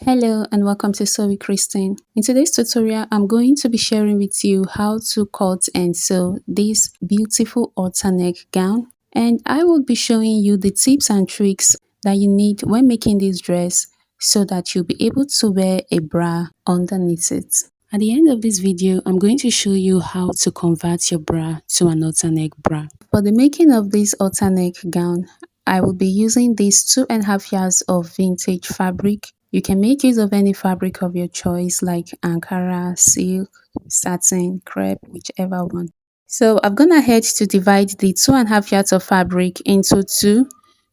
Hello and welcome to Sew with Christine. In today's tutorial, I'm going to be sharing with you how to cut and sew this beautiful halter neck gown. And I will be showing you the tips and tricks that you need when making this dress so that you'll be able to wear a bra underneath it. At the end of this video, I'm going to show you how to convert your bra to an halter neck bra. For the making of this halter neck gown, I will be using these 2.5 yards of vintage fabric. You can make use of any fabric of your choice like Ankara, silk, satin, crepe, whichever one. So I've gone ahead to divide the 2.5 yards of fabric into two.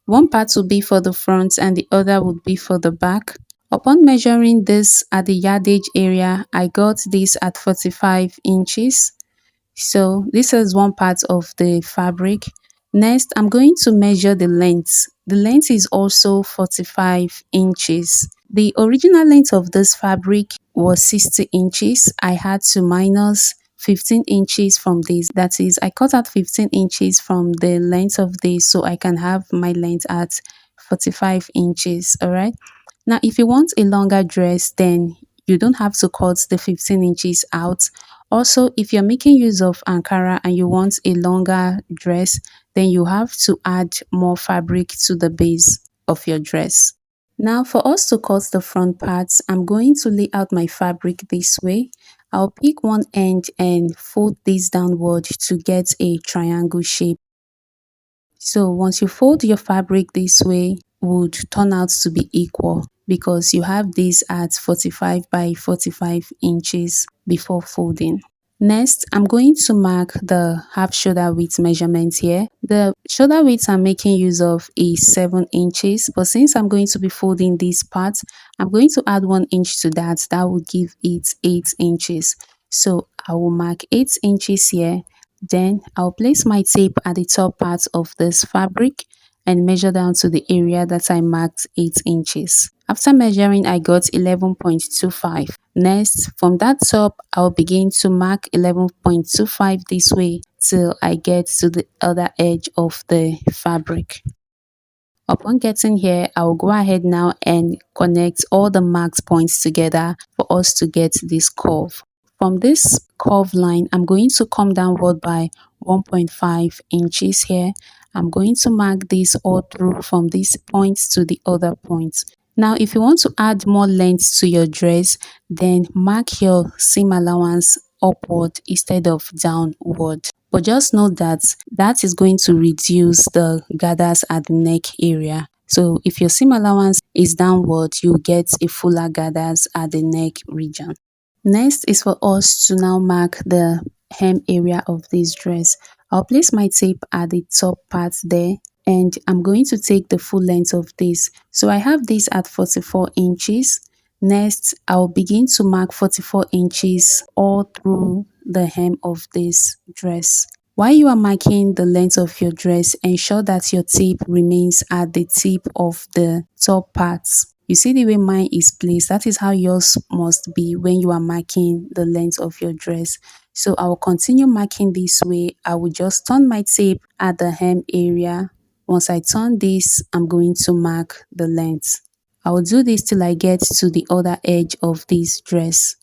One part will be for the front and the other would be for the back. Upon measuring this at the yardage area, I got this at 45 inches. So this is one part of the fabric. Next, I'm going to measure the length. The length is also 45 inches. The original length of this fabric was 60 inches. I had to minus 15 inches from this. That is, I cut out 15 inches from the length of this so I can have my length at 45 inches. All right. Now, if you want a longer dress, then you don't have to cut the 15 inches out. Also, if you're making use of Ankara and you want a longer dress, then you have to add more fabric to the base of your dress. Now, for us to cut the front parts, I'm going to lay out my fabric this way. I'll pick one end and fold this downward to get a triangle shape. So once you fold your fabric this way, would turn out to be equal because you have this at 45 by 45 inches before folding. Next, I'm going to mark the half shoulder width measurement here. The shoulder width I'm making use of is 7 inches, but since I'm going to be folding this part, I'm going to add 1 inch to that. That will give it 8 inches. So I will mark 8 inches here. Then I'll place my tape at the top part of this fabric and measure down to the area that I marked 8 inches. After measuring, I got 11.25. Next, from that top, I'll begin to mark 11.25 this way till I get to the other edge of the fabric. Upon getting here, I will go ahead now and connect all the marked points together for us to get this curve. From this curve line, I'm going to come downward by 1.5 inches here. I'm going to mark this all through from these points to the other points. Now, if you want to add more length to your dress, then mark your seam allowance upward instead of downward. But just know that that is going to reduce the gathers at the neck area. So if your seam allowance is downward, you get a fuller gathers at the neck region. Next is for us to now mark the hem area of this dress. I'll place my tape at the top part there and I'm going to take the full length of this. So I have this at 44 inches. Next, I'll begin to mark 44 inches all through the hem of this dress. While you are marking the length of your dress, ensure that your tape remains at the tip of the top parts. You see the way mine is placed, that is how yours must be when you are marking the length of your dress. So I will continue marking this way. I will just turn my tape at the hem area. Once I turn this, I'm going to mark the length. I will do this till I get to the other edge of this dress.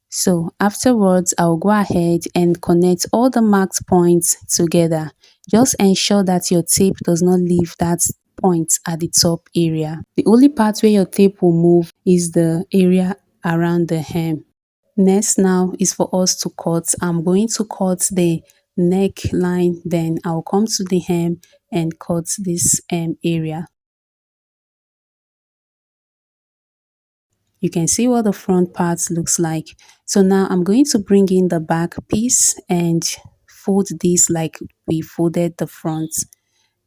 So afterwards, I'll go ahead and connect all the marked points together. Just ensure that your tape does not leave that point at the top area. The only part where your tape will move is the area around the hem. Next now is for us to cut. I'm going to cut the neckline, then I'll come to the hem and cut this hem area. You can see what the front part looks like. So now I'm going to bring in the back piece and fold this like we folded the front.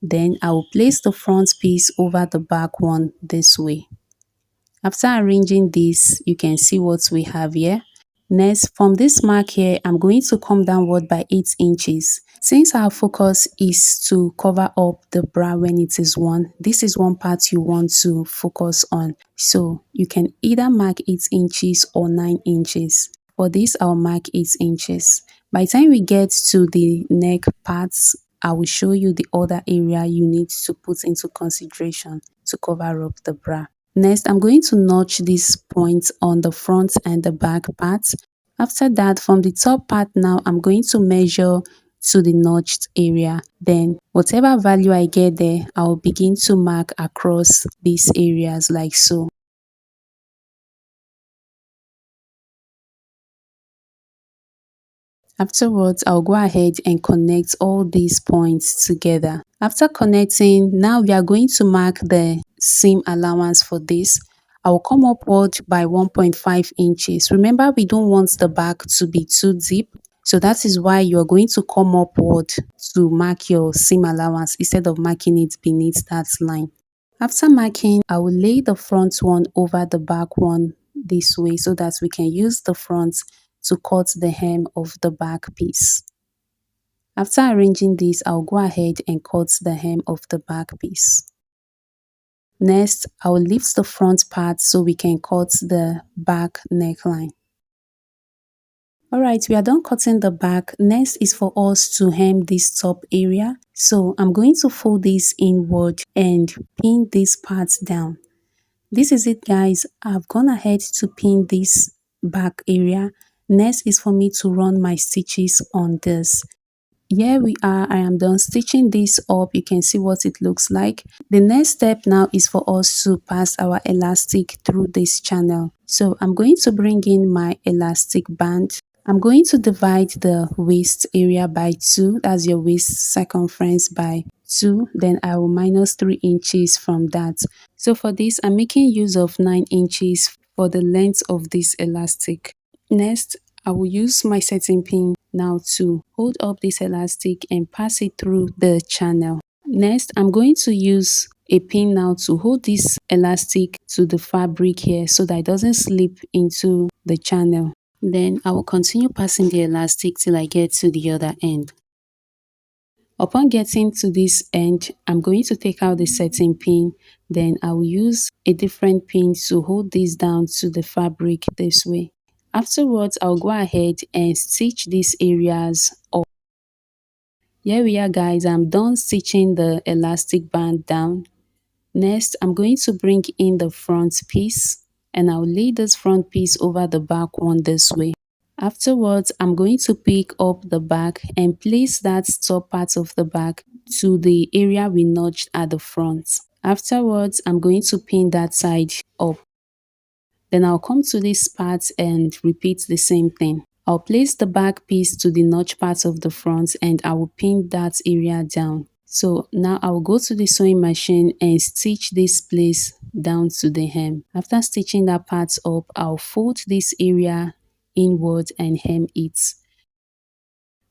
Then I will place the front piece over the back one this way. After arranging this, you can see what we have here. Next, from this mark here, I'm going to come downward by 8 inches. Since our focus is to cover up the bra when it is worn, this is one part you want to focus on. So you can either mark 8 inches or 9 inches. For this, I'll mark 8 inches. By the time we get to the neck parts, I will show you the other area you need to put into consideration to cover up the bra. Next, I'm going to notch these points on the front and the back part. After that, from the top part now, I'm going to measure to the notched area. Then whatever value I get there, I'll begin to mark across these areas like so. Afterwards, I'll go ahead and connect all these points together. After connecting, now we are going to mark the seam allowance for this. I will come upward by 1.5 inches. Remember, we don't want the back to be too deep. So that is why you're going to come upward to mark your seam allowance instead of marking it beneath that line. After marking, I will lay the front one over the back one this way so that we can use the front to cut the hem of the back piece. After arranging this, I'll go ahead and cut the hem of the back piece. Next, I will lift the front part so we can cut the back neckline. Alright, we are done cutting the back. Next is for us to hem this top area. So I'm going to fold this inward and pin this part down. This is it, guys. I've gone ahead to pin this back area. Next is for me to run my stitches on this. Here we are. I am done stitching this up. You can see what it looks like. The next step now is for us to pass our elastic through this channel. So I'm going to bring in my elastic band. I'm going to divide the waist area by 2. That's your waist circumference by 2. Then I will minus 3 inches from that. So for this, I'm making use of 9 inches for the length of this elastic. Next, I will use my setting pin now to hold up this elastic and pass it through the channel. Next, I'm going to use a pin now to hold this elastic to the fabric here so that it doesn't slip into the channel. Then I will continue passing the elastic till I get to the other end. Upon getting to this end, I'm going to take out the setting pin. Then I will use a different pin to hold this down to the fabric this way. Afterwards, I'll go ahead and stitch these areas up. Here we are, guys. I'm done stitching the elastic band down. Next, I'm going to bring in the front piece and I'll lay this front piece over the back one this way. Afterwards, I'm going to pick up the back and place that top part of the back to the area we notched at the front. Afterwards, I'm going to pin that side up. Then I'll come to this part and repeat the same thing. I'll place the back piece to the notch part of the front and I will pin that area down. So now I will go to the sewing machine and stitch this place down to the hem. After stitching that part up, I'll fold this area inward and hem it.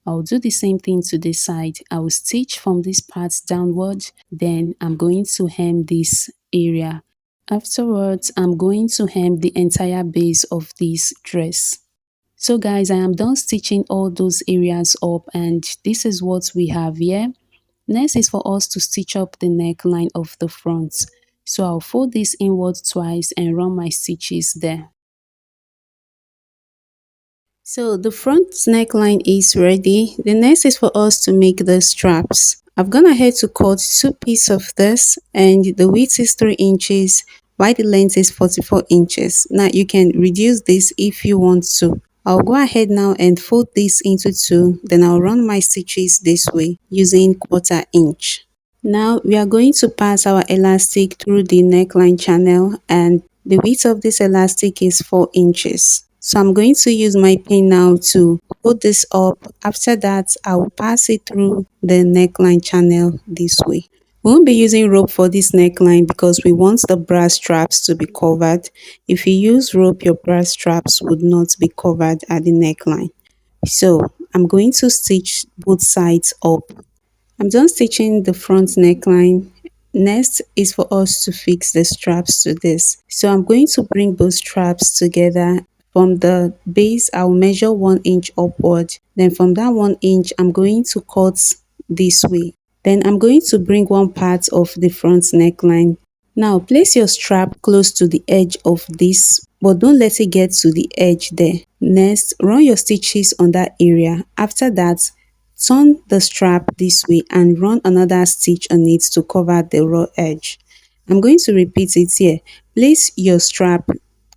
I'll do the same thing to this side. I will stitch from this part downward, then I'm going to hem this area. Afterwards, I'm going to hem the entire base of this dress. So guys, I am done stitching all those areas up and this is what we have here. Next is for us to stitch up the neckline of the front. So I'll fold this inward twice and run my stitches there. So the front neckline is ready. The next is for us to make the straps. I've gone ahead to cut 2 pieces of this and the width is 3 inches while the length is 44 inches. Now you can reduce this if you want to. I'll go ahead now and fold this into 2, then I'll run my stitches this way using 1/4 inch. Now we are going to pass our elastic through the neckline channel and the width of this elastic is 4 inches. So I'm going to use my pin now to hold this up. After that, I will pass it through the neckline channel this way. We won't be using rope for this neckline because we want the brass straps to be covered. If you use rope, your brass straps would not be covered at the neckline. So I'm going to stitch both sides up. I'm done stitching the front neckline. Next is for us to fix the straps to this. So I'm going to bring both straps together. From the base, I'll measure 1 inch upward. Then from that 1 inch, I'm going to cut this way. Then I'm going to bring one part of the front neckline. Now place your strap close to the edge of this, but don't let it get to the edge there. Next, run your stitches on that area. After that, turn the strap this way and run another stitch on it to cover the raw edge. I'm going to repeat it here. Place your strap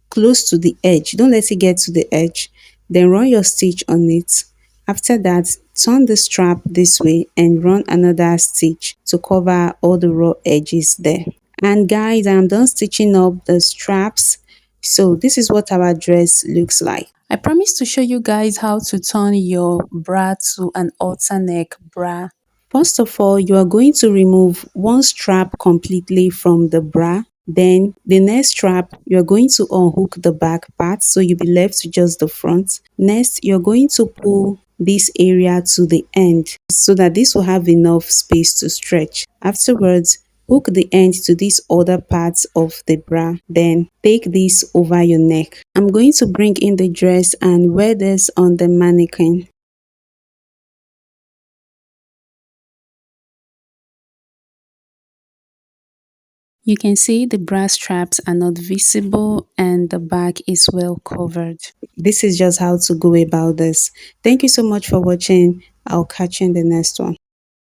close to the edge. Don't let it get to the edge. Then run your stitch on it. After that, turn the strap this way and run another stitch to cover all the raw edges there. And guys, I'm done stitching up the straps. So this is what our dress looks like. I promised to show you guys how to turn your bra to an halter neck bra. First of all, you are going to remove one strap completely from the bra. Then the next strap, you're going to unhook the back part so you'll be left with just the front. Next, you're going to pull this area to the end so that this will have enough space to stretch. Afterwards, hook the end to these other parts of the bra. Then take this over your neck. I'm going to bring in the dress and wear this on the mannequin. You can see the bra straps are not visible and the back is well covered. This is just how to go about this. Thank you so much for watching. I'll catch you in the next one.